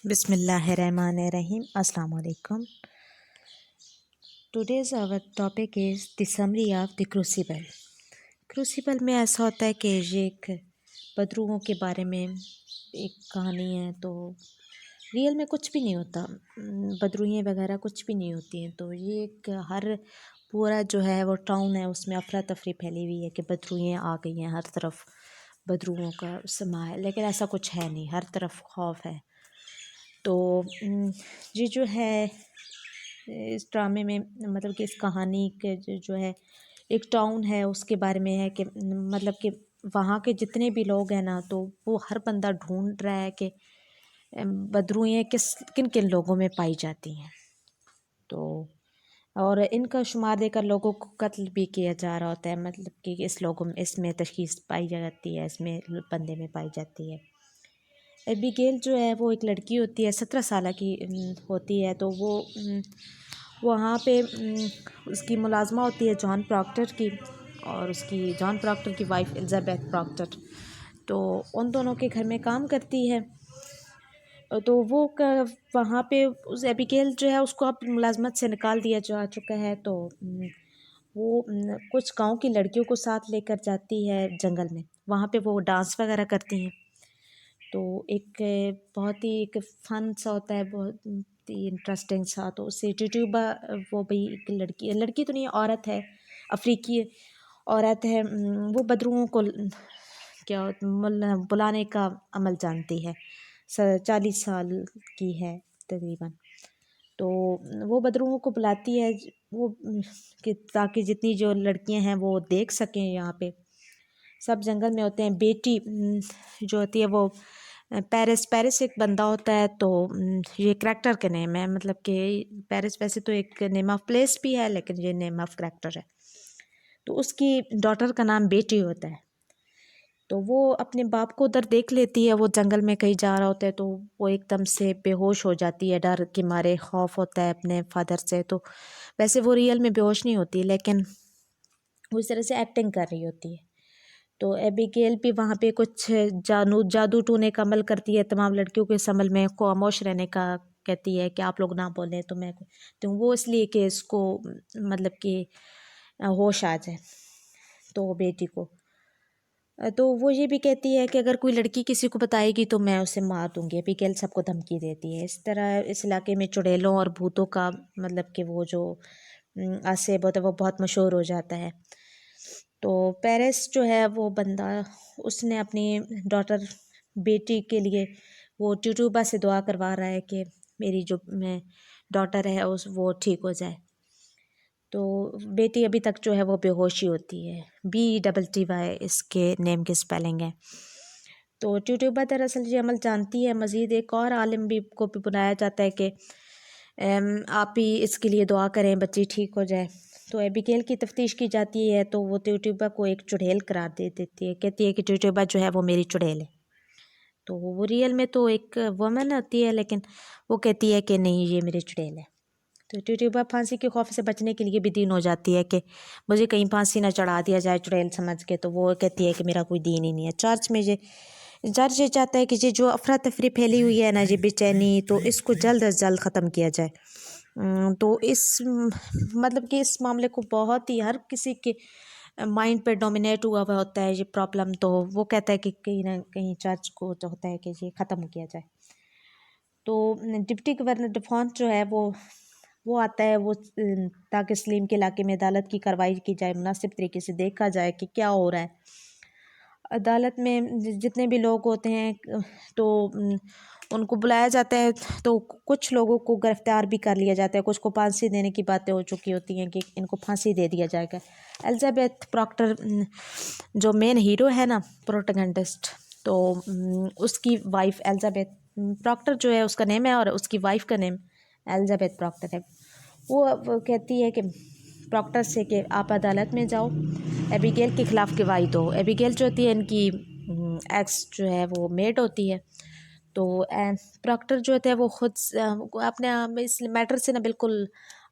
بسم اللہ الرحمن الرحیم. السلام علیکم. Today's our topic is the summary of the crucible. Crucible میں ایسا ہوتا ہے کہ یہ ایک بدروحوں کے بارے میں ایک کہانی ہے. تو ریئل میں کچھ بھی نہیں ہوتا، بدروہیں وغیرہ کچھ بھی نہیں ہوتی ہیں. تو یہ ایک ہر پورا جو ہے وہ ٹاؤن ہے، اس میں افراتفری پھیلی ہوئی ہے کہ بدروہیں آ گئی ہیں، ہر طرف بدروحوں کا سما ہے. لیکن ایسا کچھ ہے نہیں، ہر طرف خوف ہے. تو یہ جو ہے اس ڈرامے میں مطلب کہ اس کہانی کے جو ہے ایک ٹاؤن ہے، اس کے بارے میں ہے کہ مطلب کہ وہاں کے جتنے بھی لوگ ہیں نا، تو وہ ہر بندہ ڈھونڈ رہا ہے کہ بدروہیں کن کن لوگوں میں پائی جاتی ہیں. تو اور ان کا شمار دے کر لوگوں کو قتل بھی کیا جا رہا ہوتا ہے، مطلب کہ اس میں تشخیص پائی جاتی ہے، اس میں بندے میں پائی جاتی ہے. ایبیگیل جو ہے وہ ایک لڑکی ہوتی ہے، 17 سالہ کی ہوتی ہے. تو وہ وہاں پہ اس کی ملازمہ ہوتی ہے جان پراکٹر کی، اور اس کی جان پراکٹر کی وائف الزابیتھ پراکٹر. تو ان دونوں کے گھر میں کام کرتی ہے. تو وہ وہاں پہ اس ایبیگیل جو ہے اس کو اب ملازمت سے نکال دیا جا چکا ہے. تو وہ کچھ گاؤں کی لڑکیوں کو ساتھ لے کر جاتی ہے جنگل میں، وہاں پہ وہ ڈانس وغیرہ کرتی ہیں. تو ایک بہت ہی ایک فن سا ہوتا ہے، بہت ہی انٹرسٹنگ سا. تو اس سے ٹیوٹیوبا وہ بھی ایک لڑکی تو نہیں، عورت ہے، افریقی عورت ہے. وہ بدروحوں کو کیا بلانے کا عمل جانتی ہے، 40 سال کی ہے تقریباً. تو وہ بدروحوں کو بلاتی ہے وہ کہ تاکہ جتنی جو لڑکیاں ہیں وہ دیکھ سکیں. یہاں پہ سب جنگل میں ہوتے ہیں. بیٹی جو ہوتی ہے وہ پیرس ایک بندہ ہوتا ہے. تو یہ کریکٹر کا نیم ہے، مطلب کہ پیرس ویسے تو ایک نیم آف پلیس بھی ہے، لیکن یہ نیم آف کریکٹر ہے. تو اس کی ڈاٹر کا نام بیٹی ہوتا ہے. تو وہ اپنے باپ کو ادھر دیکھ لیتی ہے، وہ جنگل میں کہیں جا رہا ہوتا ہے. تو وہ ایک دم سے بے ہوش ہو جاتی ہے، ڈر کے مارے، خوف ہوتا ہے اپنے فادر سے. تو ویسے وہ ریئل میں بے ہوش نہیں ہوتی، لیکن وہ اس طرح سے ایکٹنگ کر رہی ہوتی ہے. تو ایبیگیل بھی وہاں پہ کچھ جادو ٹونے کا عمل کرتی ہے، تمام لڑکیوں کے سمجھ میں خاموش رہنے کا کہتی ہے کہ آپ لوگ نہ بولیں. تو میں تو وہ اس لیے کہ اس کو مطلب کہ ہوش آ جائے تو بیٹی کو. تو وہ یہ بھی کہتی ہے کہ اگر کوئی لڑکی کسی کو بتائے گی تو میں اسے مار دوں گی. ایبیگیل سب کو دھمکی دیتی ہے. اس طرح اس علاقے میں چڑیلوں اور بھوتوں کا مطلب کہ وہ جو عصب ہوتا ہے وہ بہت مشہور ہو جاتا ہے. تو پیرس جو ہے وہ بندہ، اس نے اپنی ڈاٹر بیٹی کے لیے وہ ٹیوٹیوبا سے دعا کروا رہا ہے کہ میری جو ڈاٹر ہے وہ ٹھیک ہو جائے. تو بیٹی ابھی تک جو ہے وہ بے ہوشی ہوتی ہے. BTTY اس کے نیم کی سپیلنگ ہے. تو ٹیوٹیوبا دراصل یہ عمل جانتی ہے. مزید ایک اور عالم کو بھی بنایا جاتا ہے کہ آپ ہی اس کے لیے دعا کریں، بچی ٹھیک ہو جائے. تو ایبیگیل کی تفتیش کی جاتی ہے. تو وہ ٹیوٹیوبا کو ایک چڑیل قرار دے دیتی ہے، کہتی ہے کہ ٹیوٹیوبا جو ہے وہ میری چڑیل ہے. تو وہ ریئل میں تو ایک وومن ہوتی ہے، لیکن وہ کہتی ہے کہ نہیں، یہ میری چڑیل ہے. تو ٹیوٹیوبا پھانسی کے خوف سے بچنے کے لیے بھی دین ہو جاتی ہے کہ مجھے کہیں پھانسی نہ چڑھا دیا جائے چڑیل سمجھ کے. تو وہ کہتی ہے کہ میرا کوئی دین ہی نہیں ہے. چرچ میں چرچ یہ چاہتا ہے کہ یہ جو افراتفری پھیلی ہوئی ہے نا، یہ بے چینی، تو اس کو جلد از جلد ختم کیا جائے. تو اس مطلب کہ اس معاملے کو بہت ہی ہر کسی کے مائنڈ پہ ڈومینیٹ ہوا ہوا ہوتا ہے یہ پرابلم. تو وہ کہتا ہے کہ کہیں نہ کہیں چرچ کو جو ہوتا ہے کہ یہ ختم کیا جائے. تو ڈپٹی گورنر ڈفونٹ جو ہے وہ آتا ہے، وہ تاکہ سلیم کے علاقے میں عدالت کی کارروائی کی جائے، مناسب طریقے سے دیکھا جائے کہ کیا ہو رہا ہے. عدالت میں جتنے بھی لوگ ہوتے ہیں تو ان کو بلایا جاتا ہے. تو کچھ لوگوں کو گرفتار بھی کر لیا جاتا ہے، کچھ کو پھانسی دینے کی باتیں ہو چکی ہوتی ہیں کہ ان کو پھانسی دے دیا جائے گا. الزابیتھ پراکٹر جو مین ہیرو ہے نا، پروٹیگنسٹ، تو اس کی وائف الزابیتھ پراکٹر جو ہے اس کا نیم ہے، اور اس کی وائف کا نیم الزابیتھ پراکٹر ہے. وہ کہتی ہے کہ پراکٹر سے کہ آپ عدالت میں جاؤ، ایبیگیل کے خلاف گواہی دو. ایبیگیل جو ہوتی ہے ان کی ایکس جو ہے وہ میڈ ہوتی ہے. تو پراکٹر جو ہوتا ہے وہ خود اپنے اس میٹر سے نہ بالکل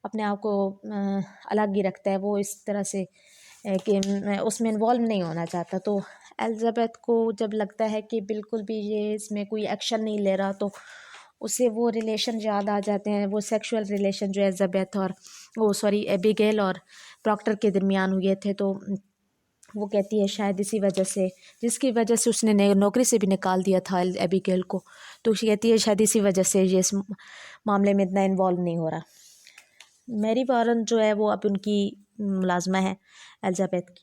اپنے آپ کو الگ ہی رکھتا ہے. وہ اس طرح سے کہ اس میں انوالو نہیں ہونا چاہتا. تو الزابیتھ کو جب لگتا ہے کہ بالکل بھی یہ اس میں کوئی ایکشن نہیں لے رہا، تو اسے وہ ریلیشن یاد آ جاتے ہیں، وہ سیکشول ریلیشن جو ایلزابیتھ اور ایبیگیل اور پراکٹر کے درمیان ہوئے تھے، تو وہ کہتی ہے شاید اسی وجہ سے، جس کی وجہ سے اس نے نوکری سے بھی نکال دیا تھا ایبیگیل کو، تو وہ کہتی ہے شاید اسی وجہ سے یہ اس معاملے میں اتنا انوالو نہیں ہو رہا۔ میری وارن جو ہے وہ اب ان کی ملازمہ ہے ایلزابیتھ کی،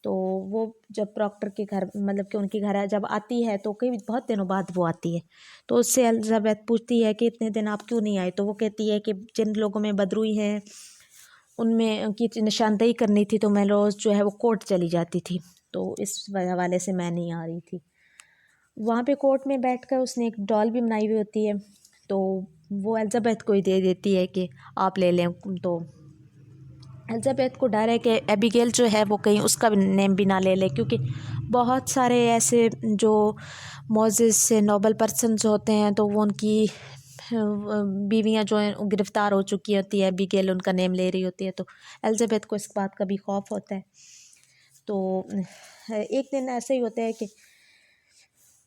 تو وہ جب پراکٹر کے گھر مطلب کہ ان کے گھر جب آتی ہے تو کئی بہت دنوں بعد وہ آتی ہے، تو اس سے ایلزابیتھ پوچھتی ہے کہ اتنے دن آپ کیوں نہیں آئے، تو وہ کہتی ہے کہ جن لوگوں میں بدروئی ہیں ان میں ان کی نشاندہی کرنی تھی، تو میں روز جو ہے وہ کورٹ چلی جاتی تھی، تو اس حوالے سے میں نہیں آ رہی تھی۔ وہاں پہ کورٹ میں بیٹھ کر اس نے ایک ڈال بھی بنائی ہوئی ہوتی ہے، تو وہ ایلزابیتھ کو ہی دے دیتی ہے کہ آپ لے لیں، تو ایلزابیتھ کو ڈر ہے کہ ایبیگیل جو ہے وہ کہیں اس کا نیم بھی نہ لے لے، کیونکہ بہت سارے ایسے جو معزز سے نوبل پرسنز ہوتے ہیں تو وہ ان کی بیویاں جو ہیں گرفتار ہو چکی ہوتی ہے، ایبیگیل ان کا نیم لے رہی ہوتی ہے، تو ایلزابیتھ کو اس بات کا بھی خوف ہوتا ہے۔ تو ایک دن ایسا ہی ہوتا ہے کہ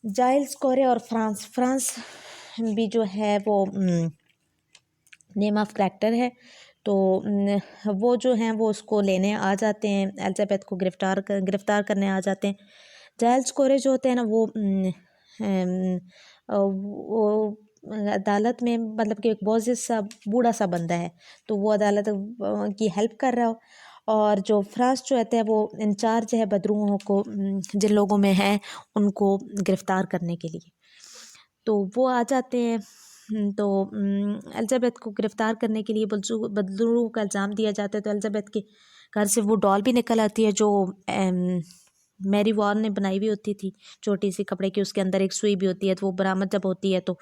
جائلز کورے اور فرانس بھی جو ہے وہ نیم آف کریکٹر ہے، تو وہ جو ہیں وہ اس کو لینے آ جاتے ہیں، ایلزابیتھ کو گرفتار کرنے آ جاتے ہیں۔ جائلز کورے جو ہوتے ہیں نا وہ عدالت میں مطلب کہ ایک معزز سا بوڑھا سا بندہ ہے، تو وہ عدالت کی ہیلپ کر رہا ہو، اور جو فرانس جو ہوتا ہے وہ انچارج ہے بدروؤں کو جن لوگوں میں ہیں ان کو گرفتار کرنے کے لیے، تو وہ آ جاتے ہیں۔ تو ایلزابیتھ کو گرفتار کرنے کے لیے بدروؤں کا الزام دیا جاتا ہے، تو ایلزابیتھ کے گھر سے وہ ڈال بھی نکل آتی ہے جو میری وارن نے بنائی ہوئی ہوتی تھی، چھوٹی سی کپڑے کی، اس کے اندر ایک سوئی بھی ہوتی ہے، تو وہ برآمد جب ہوتی ہے تو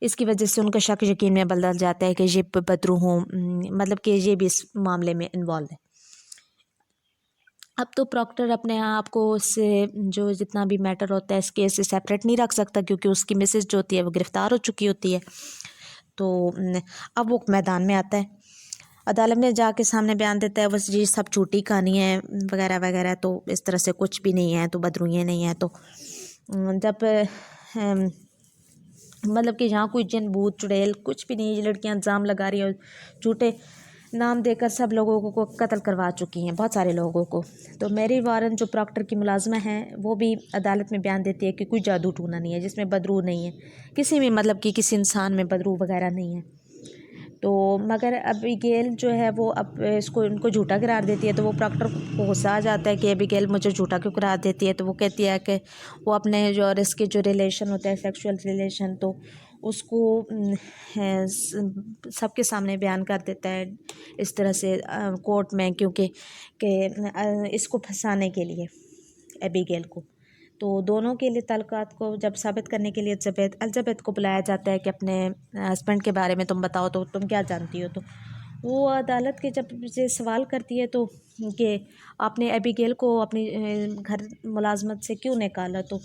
اس کی وجہ سے ان کا شک یقین میں بدل جاتا ہے کہ یہ بدروح مطلب کہ یہ بھی اس معاملے میں انوالو ہے۔ اب تو پراکٹر اپنے آپ کو اس سے جو جتنا بھی میٹر ہوتا ہے اس کیس سے سیپریٹ نہیں رکھ سکتا، کیونکہ اس کی مسز جو ہوتی ہے وہ گرفتار ہو چکی ہوتی ہے، تو اب وہ میدان میں آتا ہے، عدالت میں جا کے سامنے بیان دیتا ہے بس یہ سب جھوٹی کہانی ہے وغیرہ وغیرہ، تو اس طرح سے کچھ بھی نہیں ہے، تو بدروئیں نہیں ہیں، تو جب مطلب کہ یہاں کوئی جن بھوت چڑیل کچھ بھی نہیں، یہ لڑکیاں الزام لگا رہی ہیں اور جھوٹے نام دے کر سب لوگوں کو قتل کروا چکی ہیں، بہت سارے لوگوں کو۔ تو میری وارن جو پراکٹر کی ملازمہ ہیں وہ بھی عدالت میں بیان دیتی ہے کہ کوئی جادو ٹونا نہیں ہے جس میں بدرو نہیں ہے، کسی میں مطلب کہ کسی انسان میں بدرو وغیرہ نہیں ہے، تو مگر ایبیگیل جو ہے وہ اب ان کو جھوٹا قرار دیتی ہے، تو وہ پراکٹر کو غصہ آ جاتا ہے کہ ایبیگیل مجھے جھوٹا کیوں قرار دیتی ہے، تو وہ کہتی ہے کہ وہ اپنے جو اور اس کے جو ریلیشن ہوتا ہے سیکشول ریلیشن، تو اس کو سب کے سامنے بیان کر دیتا ہے اس طرح سے کورٹ میں، کیونکہ کہ اس کو پھنسانے کے لیے ایبیگیل کو، تو دونوں کے لیے تعلقات کو جب ثابت کرنے کے لیے ایلزابیتھ کو بلایا جاتا ہے کہ اپنے ہسبینڈ کے بارے میں تم بتاؤ، تو تم کیا جانتی ہو، تو وہ عدالت کے جب سے سوال کرتی ہے تو کہ آپ نے ایبیگیل کو اپنی گھر ملازمت سے کیوں نکالا، تو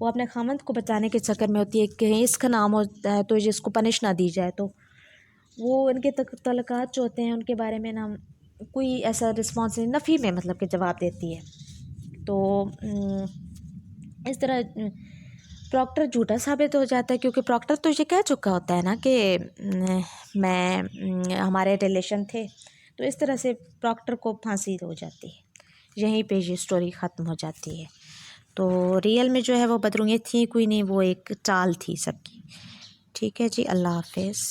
وہ اپنے خامند کو بچانے کے چکر میں ہوتی ہے کہ اس کا نام ہوتا ہے تو اس کو پنش نہ دی جائے، تو وہ ان کے تعلقات جو ہوتے ہیں ان کے بارے میں نا کوئی ایسا رسپانس نفی میں مطلب کہ جواب دیتی ہے، تو اس طرح پراکٹر جھوٹا ثابت ہو جاتا ہے، کیونکہ پراکٹر تو یہ کہہ چکا ہوتا ہے نا کہ میں ہمارے ریلیشن تھے، تو اس طرح سے پراکٹر کو پھانسی ہو جاتی ہے، یہیں پہ یہ سٹوری ختم ہو جاتی ہے۔ تو ریئل میں جو ہے وہ بدروئیں تھیں کوئی نہیں، وہ ایک چال تھی سب کی۔ ٹھیک ہے جی، اللہ حافظ۔